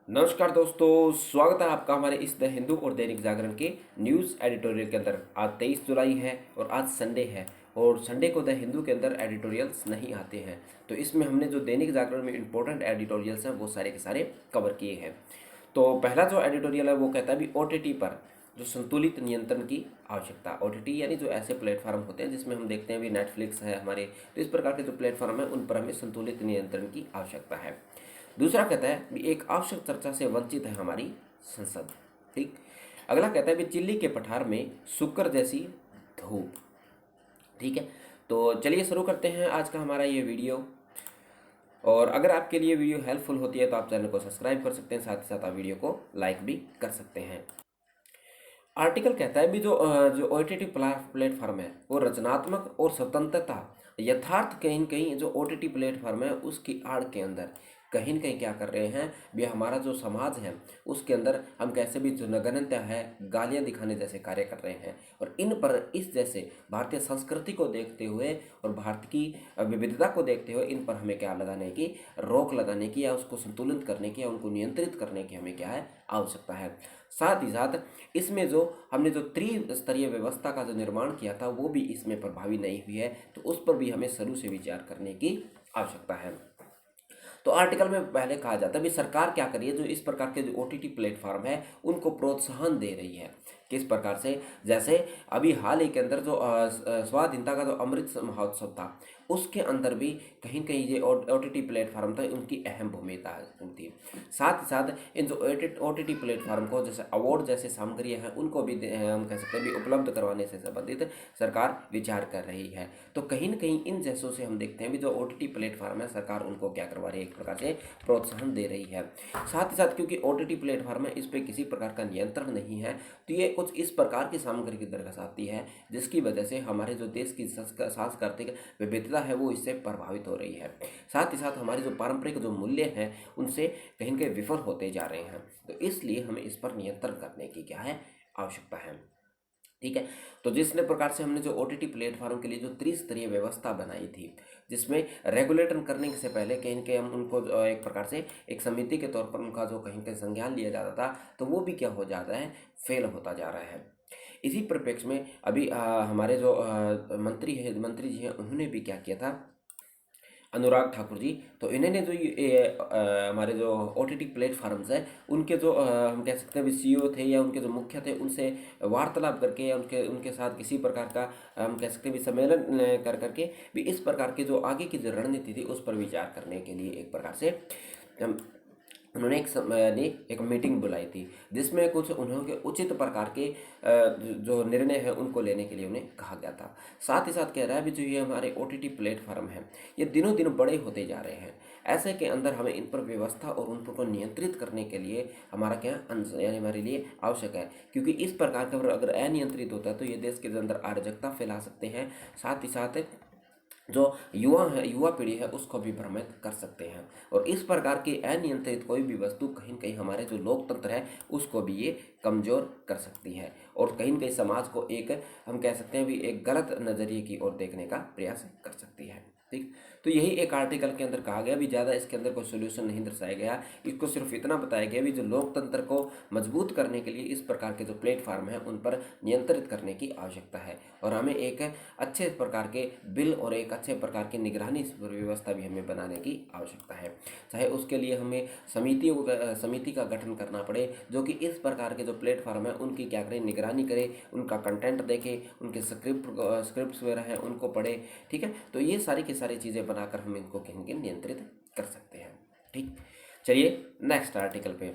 नमस्कार दोस्तों, स्वागत है आपका हमारे इस द हिंदू और दैनिक जागरण के न्यूज़ एडिटोरियल के अंदर। आज 23 जुलाई है और आज संडे है और संडे को द हिंदू के अंदर एडिटोरियल्स नहीं आते हैं। तो इसमें हमने जो दैनिक जागरण में इंपॉर्टेंट एडिटोरियल्स हैं वो सारे के सारे कवर किए हैं। तो पहला जो एडिटोरियल है वो कहता है भी ओटीटी पर जो संतुलित नियंत्रण की आवश्यकता। ओटीटी यानी जो ऐसे प्लेटफॉर्म होते हैं जिसमें हम देखते हैं भी नेटफ्लिक्स है हमारे, तो इस प्रकार के जो प्लेटफॉर्म है उन पर हमें संतुलित नियंत्रण की आवश्यकता है। दूसरा कहता है भी एक आवश्यक चर्चा से वंचित है हमारी संसद। ठीक। अगला कहता है भी चिल्ली के पठार में शुक्र जैसी धूप। ठीक है, तो चलिए शुरू करते हैं आज का हमारा ये वीडियो। और अगर आपके लिए वीडियो हेल्पफुल होती है तो आप चैनल को सब्सक्राइब कर सकते हैं, साथ ही साथ आप वीडियो को लाइक भी कर सकते हैं। आर्टिकल कहता है भी जो ओटीटी प्लेटफॉर्म है वो रचनात्मक और स्वतंत्रता यथार्थ कहीं न कहीं जो ओटीटी प्लेटफॉर्म है उसकी आड़ के अंदर कहीं न कहीं क्या कर रहे हैं भी हमारा जो समाज है उसके अंदर हम कैसे भी जो नगण्यता है गालियां दिखाने जैसे कार्य कर रहे हैं। और इन पर इस जैसे भारतीय संस्कृति को देखते हुए और भारत की विविधता को देखते हुए इन पर हमें क्या लगाने की, रोक लगाने की या उसको संतुलित करने की या उनको नियंत्रित करने की हमें क्या है, आवश्यकता है। साथ ही साथ इसमें जो हमने जो त्रिस्तरीय व्यवस्था का जो निर्माण किया था वो भी इसमें प्रभावी नहीं हुई है, तो उस पर भी हमें शुरू से विचार करने की आवश्यकता है। तो आर्टिकल में पहले कहा जाता है भी सरकार क्या कर रही है, जो इस प्रकार के जो ओटीटी प्लेटफॉर्म है उनको प्रोत्साहन दे रही है। किस प्रकार से, जैसे अभी हाल ही के अंदर जो स्वाधीनता का जो अमृत महोत्सव था उसके अंदर भी कहीं कहीं ये ओटीटी प्लेटफॉर्म था उनकी अहम भूमिका थी। साथ ही साथ इन जो ओटीटी प्लेटफॉर्म को जैसे अवार्ड जैसे सामग्रियाँ हैं उनको भी हम कह सकते हैं भी उपलब्ध करवाने से संबंधित सरकार विचार कर रही है। तो कहीं न कहीं इन जैसों से हम देखते हैं भी जो ओटीटी प्लेटफॉर्म है सरकार उनको क्या करवा रही है, एक प्रकार से प्रोत्साहन दे रही है। साथ ही साथ क्योंकि ओटीटी प्लेटफॉर्म है इस पर किसी प्रकार का नियंत्रण नहीं है, तो ये कुछ इस प्रकार की सामग्री की दरखास्ती है जिसकी वजह से हमारे जो देश की सांस्कृतिक विविधता है वो इससे प्रभावित हो रही है। साथ ही साथ हमारे जो पारंपरिक जो मूल्य हैं उनसे कहीं न कहीं विफल होते जा रहे हैं। तो इसलिए हमें इस पर नियंत्रण करने की क्या है, आवश्यकता है। ठीक है, तो जिसने प्रकार से हमने जो ओटीटी प्लेटफॉर्म के लिए जो त्रिस्तरीय व्यवस्था बनाई थी जिसमें रेगुलेटर करने से पहले कहीं न कहीं हम उनको एक प्रकार से एक समिति के तौर पर उनका जो कहीं कहीं संज्ञान लिया जाता था, तो वो भी क्या हो जाता है, फेल होता जा रहा है। इसी परिप्रेक्ष्य में अभी हमारे जो मंत्री जी हैं उन्होंने भी क्या किया था, अनुराग ठाकुर जी, तो इन्होंने जो हमारे जो ओटीटी प्लेटफॉर्म्स हैं उनके जो हम कह सकते हैं सीईओ थे या उनके जो मुख्य थे उनसे वार्तालाप करके या उनके उनके साथ किसी प्रकार का हम कह सकते हैं भी सम्मेलन कर करके भी इस प्रकार की जो आगे की जो रणनीति थी उस पर विचार करने के लिए एक प्रकार से हम उन्होंने एक मीटिंग बुलाई थी जिसमें कुछ उन्होंने उचित प्रकार के जो निर्णय है उनको लेने के लिए उन्हें कहा गया था। साथ ही साथ कह रहा है भी जो ये हमारे ओटीटी प्लेटफॉर्म है ये दिनों दिन बड़े होते जा रहे हैं। ऐसे के अंदर हमें इन पर व्यवस्था और उन पर को नियंत्रित करने के लिए हमारा क्या यानी हमारे लिए आवश्यक है, क्योंकि इस प्रकार का अगर अनियंत्रित होता है तो ये देश के अंदर अराजकता फैला सकते हैं। साथ ही साथ जो युवा पीढ़ी है उसको भी भ्रमित कर सकते हैं। और इस प्रकार की अनियंत्रित कोई भी वस्तु कहीं न कहीं हमारे जो लोकतंत्र है उसको भी ये कमज़ोर कर सकती है और कहीं न कहीं समाज को एक हम कह सकते हैं भी एक गलत नज़रिए की ओर देखने का प्रयास कर सकती है। ठीक, तो यही एक आर्टिकल के अंदर कहा गया भी, ज़्यादा इसके अंदर कोई सोल्यूशन नहीं दर्शाया गया। इसको सिर्फ इतना बताया गया भी जो लोकतंत्र को मजबूत करने के लिए इस प्रकार के जो प्लेटफॉर्म हैं उन पर नियंत्रित करने की आवश्यकता है और हमें एक अच्छे प्रकार के बिल और एक अच्छे प्रकार की निगरानी व्यवस्था भी हमें बनाने की आवश्यकता है। चाहे उसके लिए हमें समिति का गठन करना पड़े जो कि इस प्रकार के जो प्लेटफॉर्म है उनकी क्या करें, निगरानी करे, उनका कंटेंट देखे, उनके स्क्रिप्ट्स वगैरह हैं उनको पढ़े। ठीक है, तो ये सारी की सारी चीज़ें बनाकर हम इनको कहीं कहीं नियंत्रित कर सकते हैं। ठीक, चलिए नेक्स्ट आर्टिकल पे।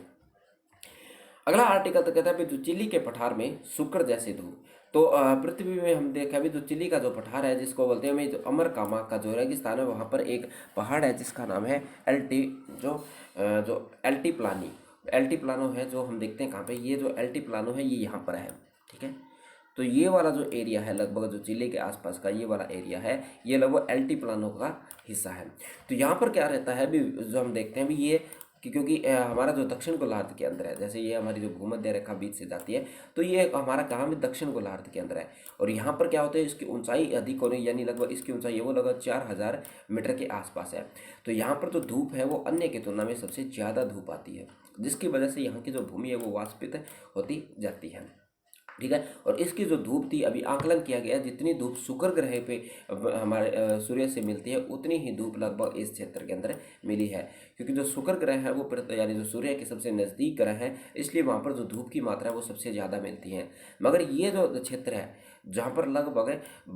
अगला आर्टिकल तो कहता है जो चिली के पठार में शुक्र जैसी धूप। तो पृथ्वी में हम देखा भी जो चिली का जो पठार है जिसको बोलते हैं जो अमर कामा का जो रेगिस्तान है वहाँ पर एक पहाड़ है जिसका नाम है एल्टी जो एल्टी प्लानी एल्टी प्लानो है, जो हम देखते हैं कहाँ पे, ये जो एल्टी प्लानो है ये यहाँ पर है। ठीक है, तो ये वाला जो एरिया है लगभग जो चिली के आसपास का ये वाला एरिया है ये लगभग एल्टी प्लानो का हिस्सा है। तो यहाँ पर क्या रहता है भी, जो हम देखते हैं भी ये क्योंकि हमारा जो दक्षिण गोलार्ध के अंदर है, जैसे ये हमारी जो भूमध्य रेखा बीच से जाती है, तो ये हमारा कहाँ में दक्षिण गोलार्ध के अंदर है। और यहाँ पर क्या होता है, इसकी ऊंचाई अधिक होने, यानी लगभग इसकी ऊंचाई है वो लगभग 4000 मीटर के आसपास है। तो यहाँ पर जो धूप है वो अन्य की तुलना में सबसे ज़्यादा धूप आती है, जिसकी वजह से यहाँ की जो भूमि है वो वाष्पित होती जाती है। ठीक है। और इसकी जो धूप थी, अभी आकलन किया गया, जितनी धूप शुक्र ग्रह पे हमारे सूर्य से मिलती है, उतनी ही धूप लगभग इस क्षेत्र के अंदर मिली है। क्योंकि जो शुक्र ग्रह है वो यानी जो सूर्य के सबसे नज़दीक ग्रह है, इसलिए वहाँ पर जो धूप की मात्रा है वो सबसे ज़्यादा मिलती है। मगर ये जो क्षेत्र है जहाँ पर लगभग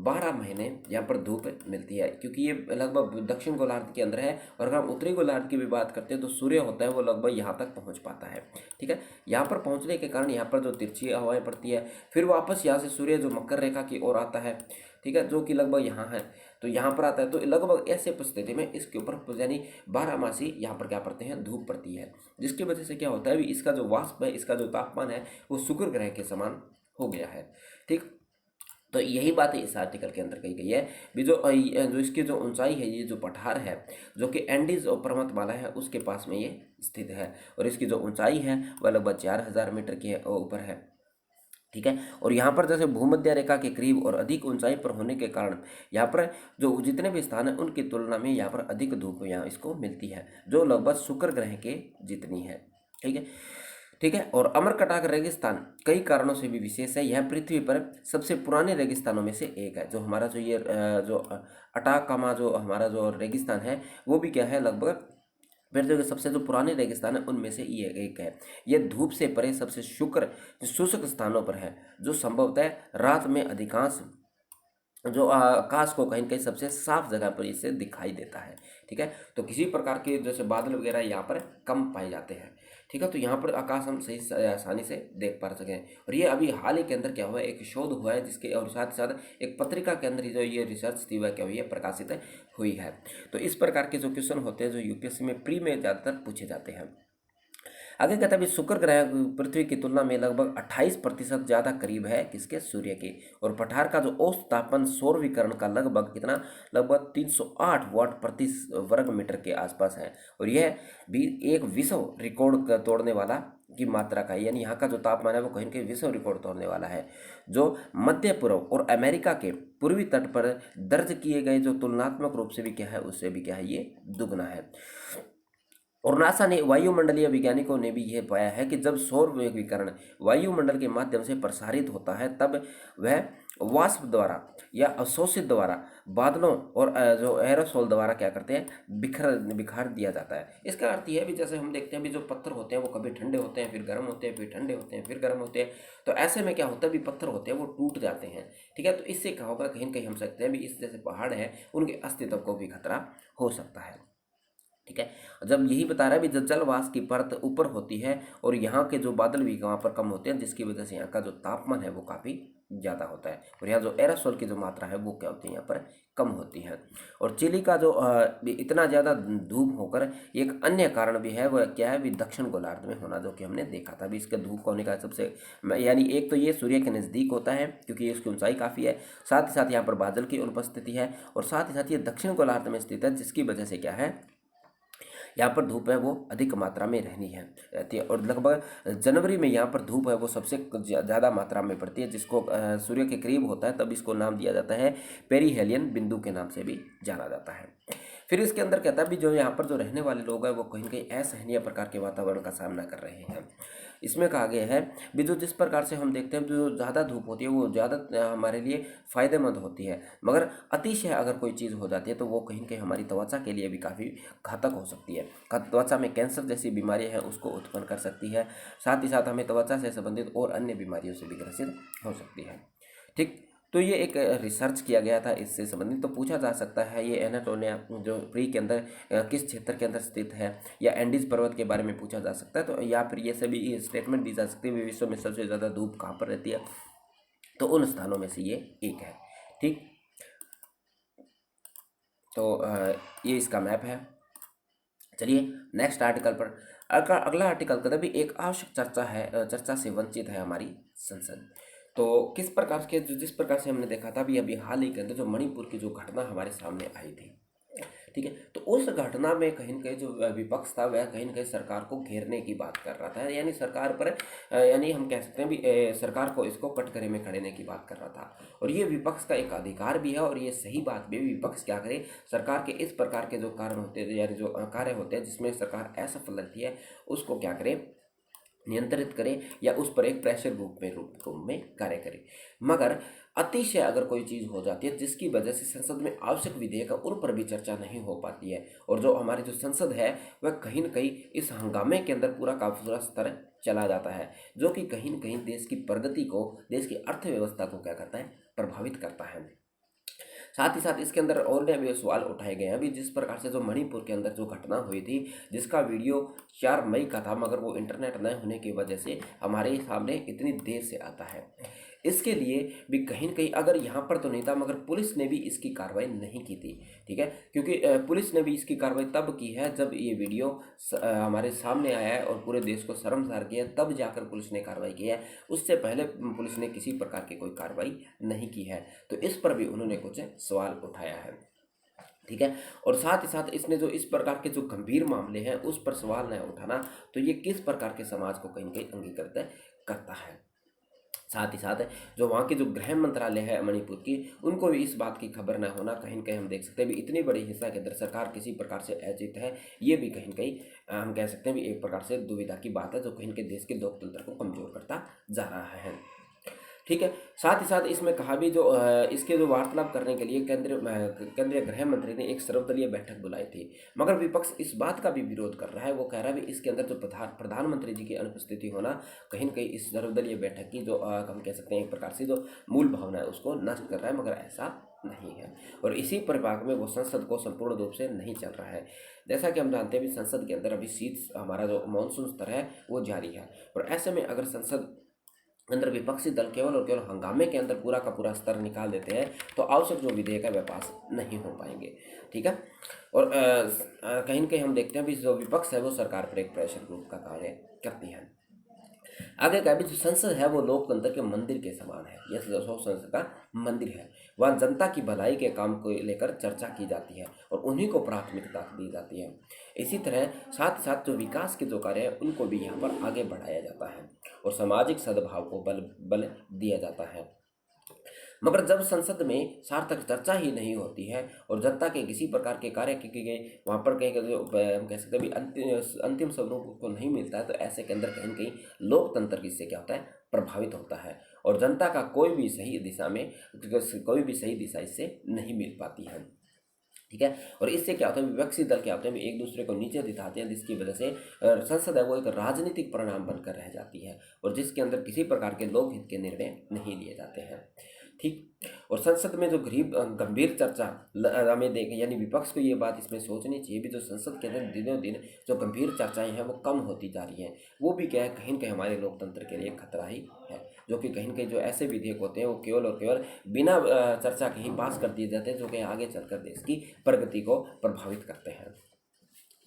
12 महीने यहाँ पर धूप मिलती है, क्योंकि ये लगभग दक्षिण गोलार्ध के अंदर है। और अगर हम उत्तरी गोलार्ध की भी बात करते हैं तो सूर्य होता है वो लगभग यहाँ तक पहुँच पाता है। ठीक है। यहाँ पर पहुँचने के कारण यहाँ पर जो तिरछी हवाएं पड़ती है, फिर वापस यहाँ से सूर्य जो मकर रेखा की ओर आता है, ठीक है, जो कि लगभग यहाँ है, तो यहाँ पर आता है। तो लगभग ऐसे परिस्थिति में इसके ऊपर यानी 12 मासी यहाँ पर क्या पड़ते हैं, धूप पड़ती है, जिसकी वजह से क्या होता है, भी इसका जो वाष्प है, इसका जो तापमान है वो शुक्र ग्रह के समान हो गया है। ठीक। तो यही बात इस आर्टिकल के अंदर कही गई है। भी जो इसकी जो ऊंचाई है, ये जो पठार है जो कि एंडीज और पर्वतमाला है उसके पास में ये स्थित है, और इसकी जो ऊंचाई है वह लगभग 4000 मीटर के ऊपर है। ठीक है। और यहाँ पर जैसे भूमध्य रेखा के करीब और अधिक ऊंचाई पर होने के कारण यहाँ पर जो जितने भी स्थान हैं उनकी तुलना में यहाँ पर अधिक धूप यहाँ इसको मिलती है, जो लगभग शुक्र ग्रह के जितनी है। ठीक है। ठीक है। और अमरकंटक रेगिस्तान कई कारणों से भी विशेष है। यह पृथ्वी पर सबसे पुराने रेगिस्तानों में से एक है। जो हमारा जो ये जो अटाकामा जो हमारा जो रेगिस्तान है वो भी क्या है, लगभग पृथ्वी के सबसे जो पुराने रेगिस्तान है उनमें से ये एक है। यह धूप से परे सबसे शुष्क स्थानों पर है, जो संभवतः रात में अधिकांश जो आकाश को कहीं न कहीं सबसे साफ जगह पर इसे दिखाई देता है। ठीक है। तो किसी प्रकार के जैसे बादल वगैरह यहाँ पर कम पाए जाते हैं। ठीक है। तो यहाँ पर आकाश हम सही आसानी से देख पा सकें। और ये अभी हाल ही के अंदर क्या हुआ है, एक शोध हुआ है जिसके, और साथ ही साथ एक पत्रिका के अंदर जो ये रिसर्च थी वह क्या हुई है, प्रकाशित हुई है। तो इस प्रकार के जो क्वेश्चन होते हैं जो यूपीएससी में प्री में ज़्यादातर पूछे जाते हैं। आगे कहता है शुक्र ग्रह पृथ्वी की तुलना में लगभग 28% ज़्यादा करीब है किसके, सूर्य के। और पठार का जो औसत तापमान सौर विकिरण का लगभग कितना, लगभग 308 वाट प्रति वर्ग मीटर के आसपास है। और यह भी एक विश्व रिकॉर्ड तोड़ने वाला की मात्रा का है, यानी यहाँ का जो तापमान है वो कहीं कहीं विश्व रिकॉर्ड तोड़ने वाला है, जो मध्य पूर्व और अमेरिका के पूर्वी तट पर दर्ज किए गए जो तुलनात्मक रूप से भी क्या है, उससे भी क्या है, ये दुगना है। और नासा ने वायुमंडलीय वैज्ञानिकों ने भी यह पाया है कि जब सौर विकिरण वायुमंडल के माध्यम से प्रसारित होता है तब वह वाष्प द्वारा या अवशोषित द्वारा बादलों और जो एरोसोल द्वारा क्या करते हैं, बिखार दिया जाता है। इसका अर्थ यह है भी जैसे हम देखते हैं भी जो पत्थर होते हैं वो कभी ठंडे होते हैं, फिर गर्म होते हैं, फिर ठंडे होते हैं, फिर गर्म होते हैं। तो ऐसे में क्या होता है, भी पत्थर होते हैं वो टूट जाते हैं। ठीक है। तो इससे क्या होगा, कहीं न कहीं हम सकते हैं भी इस जैसे पहाड़ है उनके अस्तित्व को भी खतरा हो सकता है। ठीक है। जब यही बता रहा है भी जब जलवाष्प की परत ऊपर होती है और यहाँ के जो बादल भी वहाँ पर कम होते हैं, जिसकी वजह से यहाँ का जो तापमान है वो काफ़ी ज़्यादा होता है, और यहाँ जो एरोसोल की जो मात्रा है वो क्या होती है, यहाँ पर कम होती है। और चिली का जो इतना ज़्यादा धूप होकर एक अन्य कारण भी है, वह क्या है, भी दक्षिण गोलार्ध में होना, जो कि हमने देखा था भी इसका धूप होने का सबसे, यानी एक तो ये सूर्य के नज़दीक होता है क्योंकि इसकी ऊंचाई काफ़ी है, साथ ही साथ यहाँ पर बादल की उपस्थिति है, और साथ ही साथ ये दक्षिण गोलार्ध में स्थित है, जिसकी वजह से क्या है, यहाँ पर धूप है वो अधिक मात्रा में रहती है। और लगभग जनवरी में यहाँ पर धूप है वो सबसे ज़्यादा मात्रा में पड़ती है, जिसको सूर्य के करीब होता है तब इसको नाम दिया जाता है पेरीहेलियन बिंदु के नाम से भी जाना जाता है। फिर इसके अंदर कहता है भी जो यहाँ पर जो रहने वाले लोग हैं वो कहीं कहीं असहनीय प्रकार के वातावरण का सामना कर रहे हैं। इसमें कहा गया है भी जो जिस प्रकार से हम देखते हैं जो ज़्यादा धूप होती है वो ज़्यादा हमारे लिए फ़ायदेमंद होती है, मगर अतिशय अगर कोई चीज़ हो जाती है तो वो कहीं कहीं हमारी त्वचा के लिए भी काफ़ी घातक हो सकती है। त्वचा में कैंसर जैसी बीमारियां हैं उसको उत्पन्न कर सकती है, साथ ही साथ हमें त्वचा से संबंधित और अन्य बीमारियों से भी ग्रसित हो सकती है। ठीक। तो ये एक रिसर्च किया गया था इससे संबंधित। तो पूछा जा सकता है ये एनाटोलिया जो प्री के अंदर किस क्षेत्र के अंदर स्थित है, या एंडीज पर्वत के बारे में पूछा जा सकता है, तो या फिर ये सभी स्टेटमेंट दी जा सकती है विश्व में सबसे ज़्यादा धूप कहाँ पर रहती है, तो उन स्थानों में से ये एक है। ठीक। तो ये इसका मैप है। चलिए नेक्स्ट आर्टिकल पर। अगला आर्टिकल कहता है भी एक आवश्यक चर्चा है, चर्चा से वंचित है हमारी संसद। तो किस प्रकार के जिस प्रकार से हमने देखा था भी अभी हाल ही के अंदर जो मणिपुर की जो घटना हमारे सामने आई थी, ठीक है। तो उस घटना में कहीं न कहीं जो विपक्ष था वह कहीं न कहीं सरकार को घेरने की बात कर रहा था, यानी सरकार पर यानी हम कह सकते हैं भी सरकार को इसको कटघरे में खड़ेने की बात कर रहा था। और ये विपक्ष का एक अधिकार भी है और ये सही बात भी है। विपक्ष क्या करे, सरकार के इस प्रकार के जो कारण होते हैं यानी जो कार्य होते हैं जिसमें सरकार असफल रहती है, उसको क्या करे, नियंत्रित करे या उस पर एक प्रेशर रूप में कार्य करे। मगर अतिशय अगर कोई चीज़ हो जाती है जिसकी वजह से संसद में आवश्यक विधेयक है उन पर भी चर्चा नहीं हो पाती है, और जो हमारी जो संसद है वह कहीं न कहीं इस हंगामे के अंदर पूरा का पूरा स्तर चला जाता है, जो कि कहीं न कहीं देश की प्रगति को, देश की अर्थव्यवस्था को क्या करता है, प्रभावित करता है। साथ ही साथ इसके अंदर और भी सवाल उठाए गए हैं। अभी जिस प्रकार से जो मणिपुर के अंदर जो घटना हुई थी, जिसका वीडियो 4 मई का था, मगर वो इंटरनेट न होने की वजह से हमारे सामने इतनी देर से आता है। इसके लिए भी कहीं न कहीं अगर यहाँ पर तो नहीं था, मगर पुलिस ने भी इसकी कार्रवाई नहीं की थी, ठीक है। क्योंकि पुलिस ने भी इसकी कार्रवाई तब की है जब ये वीडियो हमारे सामने आया है और पूरे देश को शर्मसार किया है, तब जाकर पुलिस ने कार्रवाई की है। उससे पहले पुलिस ने किसी प्रकार की कोई कार्रवाई नहीं की है। तो इस पर भी उन्होंने कुछ सवाल उठाया है, ठीक है। और साथ ही साथ इसने जो इस प्रकार के जो गंभीर मामले हैं उस पर सवाल न उठाना, तो ये किस प्रकार के समाज को कहीं न कहीं अंगीकृत करता है। साथ ही साथ जो वहाँ की जो गृह मंत्रालय है मणिपुर की, उनको भी इस बात की खबर न होना, कहीं न कहीं हम देख सकते हैं भी इतनी बड़ी हिंसा के अंदर सरकार किसी प्रकार से अजित है, ये भी कहीं न कहीं हम कह सकते हैं भी एक प्रकार से दुविधा की बात है, जो कहीं न कहीं देश के लोकतंत्र को कमज़ोर करता जा रहा है, ठीक है। साथ ही साथ इसमें कहा भी जो इसके जो वार्तालाप करने के लिए केंद्रीय गृह मंत्री ने एक सर्वदलीय बैठक बुलाई थी, मगर विपक्ष इस बात का भी विरोध कर रहा है। वो कह रहा है भी इसके अंदर जो प्रधानमंत्री जी की अनुपस्थिति होना कहीं न कहीं इस सर्वदलीय बैठक की जो हम कह सकते हैं एक प्रकार से जो मूल भावना है उसको नष्ट कर रहा है, मगर ऐसा नहीं है। और इसी परिपाक में वो संसद को संपूर्ण रूप से नहीं चल रहा है। जैसा कि हम जानते हैं भी संसद के अंदर अभी हमारा जो मानसून सत्र है वो जारी है, और ऐसे में अगर संसद अंदर विपक्षी दल केवल और केवल हंगामे के अंदर पूरा का पूरा स्तर निकाल देते हैं, तो आवश्यक जो विधेयक है वह पास नहीं हो पाएंगे, ठीक है। और कहीं न कहीं हम देखते हैं भी जो विपक्ष है वो सरकार पर एक प्रेशर ग्रुप का कार्य करती है। आगे का भी जो संसद है वो लोकतंत्र के मंदिर के समान है। यह संसद का मंदिर है, वहाँ जनता की भलाई के काम को लेकर चर्चा की जाती है और उन्हीं को प्राथमिकता दी जाती है। इसी तरह साथ साथ जो विकास के जो कार्य है उनको भी यहाँ पर आगे बढ़ाया जाता है और सामाजिक सद्भाव को बल दिया जाता है। मगर जब संसद में सार्थक चर्चा ही नहीं होती है और जनता के किसी प्रकार के कार्य किए गए वहाँ पर कहीं जो हम कह सकते हैं भी अंतिम स्वरूप को नहीं मिलता है, तो ऐसे के अंदर कहीं न कहीं लोकतंत्र इससे क्या होता है, प्रभावित होता है और जनता का कोई भी सही दिशा इससे नहीं मिल पाती है, ठीक है। और इससे क्या होता है, विपक्षी दल क्या होते हैं एक दूसरे को नीचे दिखाते हैं, जिसकी वजह से संसद है वो एक राजनीतिक परिणाम बनकर रह जाती है और जिसके अंदर किसी प्रकार के लोकहित के निर्णय नहीं लिए जाते हैं, ठीक। और संसद में जो गंभीर चर्चा हमें देखें, यानी विपक्ष को ये बात इसमें सोचनी चाहिए भी जो संसद के अंदर दिनों दिन जो गंभीर चर्चाएं हैं वो कम होती जा रही हैं, वो भी क्या है कहीं न कहीं हमारे लोकतंत्र के लिए खतरा ही है। जो कि कहीं न कहीं जो ऐसे विधेयक होते हैं वो केवल और केवल बिना चर्चा के ही पास कर दिए जाते हैं, जो कि आगे चलकर देश की प्रगति को प्रभावित करते हैं,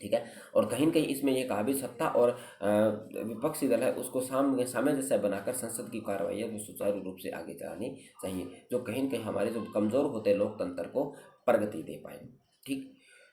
ठीक है। और कहीं न कहीं इसमें ये कहा भी सत्ता और विपक्षी दल है उसको सामंजस्य बनाकर संसद की कार्रवाई है वो सुचारू रूप से आगे चलानी चाहिए, जो कहीं न कहीं हमारे जो कमज़ोर होते हैं लोकतंत्र को प्रगति दे पाए, ठीक।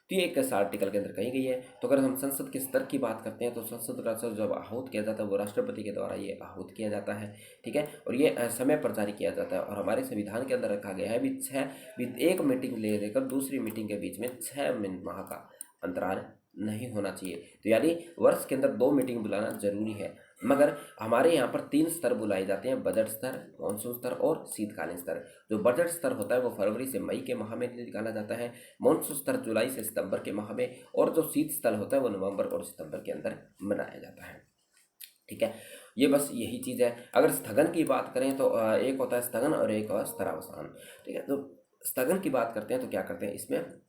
तो ये एक इस आर्टिकल के अंदर कही गई है। तो अगर हम संसद के स्तर की बात करते हैं तो संसद का स्तर जब आहूत किया जाता है वो राष्ट्रपति के द्वारा ये आहूत किया जाता है, ठीक है। और ये समय पर जारी किया जाता है और हमारे संविधान के अंदर रखा गया है भी एक मीटिंग लेकर दूसरी मीटिंग के बीच में 6 माह का अंतराल नहीं होना चाहिए। तो यानी वर्ष के अंदर 2 मीटिंग बुलाना जरूरी है, मगर हमारे यहाँ पर 3 स्तर बुलाए जाते हैं, बजट स्तर, मानसून स्तर और शीतकालीन स्तर। जो बजट स्तर होता है वो फरवरी से मई के माह में निकाला जाता है, मानसून स्तर जुलाई से सितंबर के माह में, और जो शीत स्तर होता है वो नवंबर और सितंबर के अंदर मनाया जाता है, ठीक है। ये बस यही चीज़ है। अगर स्थगन की बात करें तो एक होता है स्थगन और एक स्तरावसान, ठीक है। तो स्थगन की बात करते हैं तो क्या करते हैं, इसमें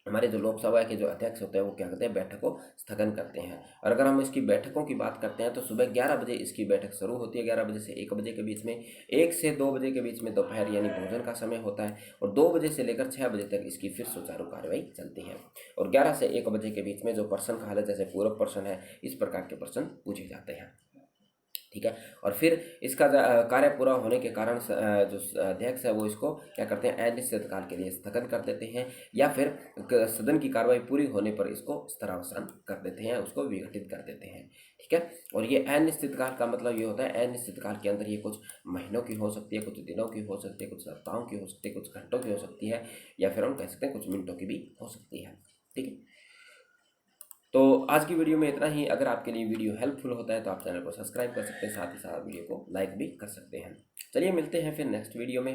हमारे जो लोकसभा के जो अध्यक्ष होते हैं वो क्या करते हैं, बैठक को स्थगन करते हैं। और अगर हम इसकी बैठकों की बात करते हैं तो सुबह 11 बजे इसकी बैठक शुरू होती है, 11 बजे से 1 बजे के बीच में, 1 से 2 बजे के बीच में दोपहर यानी भोजन का समय होता है, और 2 बजे से लेकर 6 बजे तक इसकी फिर सुचारू कार्रवाई चलती है। और 11 से 1 बजे के बीच में जो प्रश्न काल है, जैसे पूरक प्रश्न है, इस प्रकार के प्रश्न पूछे जाते हैं, ठीक है। और फिर इसका कार्य पूरा होने के कारण जो अध्यक्ष है वो इसको क्या करते हैं, अनिश्चितकाल के लिए स्थगन कर देते हैं, या फिर सदन की कार्रवाई पूरी होने पर इसको स्थरावसान कर देते हैं, उसको विघटित कर देते हैं। ठीक है। और ये अनिश्चितकाल का मतलब ये होता है, अनिश्चितकाल के अंदर ये कुछ महीनों की हो सकती है, कुछ दिनों की हो सकती है, कुछ सप्ताहों की हो सकती है, कुछ घंटों की हो सकती है, या फिर हम कह सकते हैं कुछ मिनटों की भी हो सकती है। ठीक है। तो आज की वीडियो में इतना ही। अगर आपके लिए वीडियो हेल्पफुल होता है तो आप चैनल को सब्सक्राइब कर सकते हैं, साथ ही साथ वीडियो को लाइक भी कर सकते हैं। चलिए मिलते हैं फिर नेक्स्ट वीडियो में।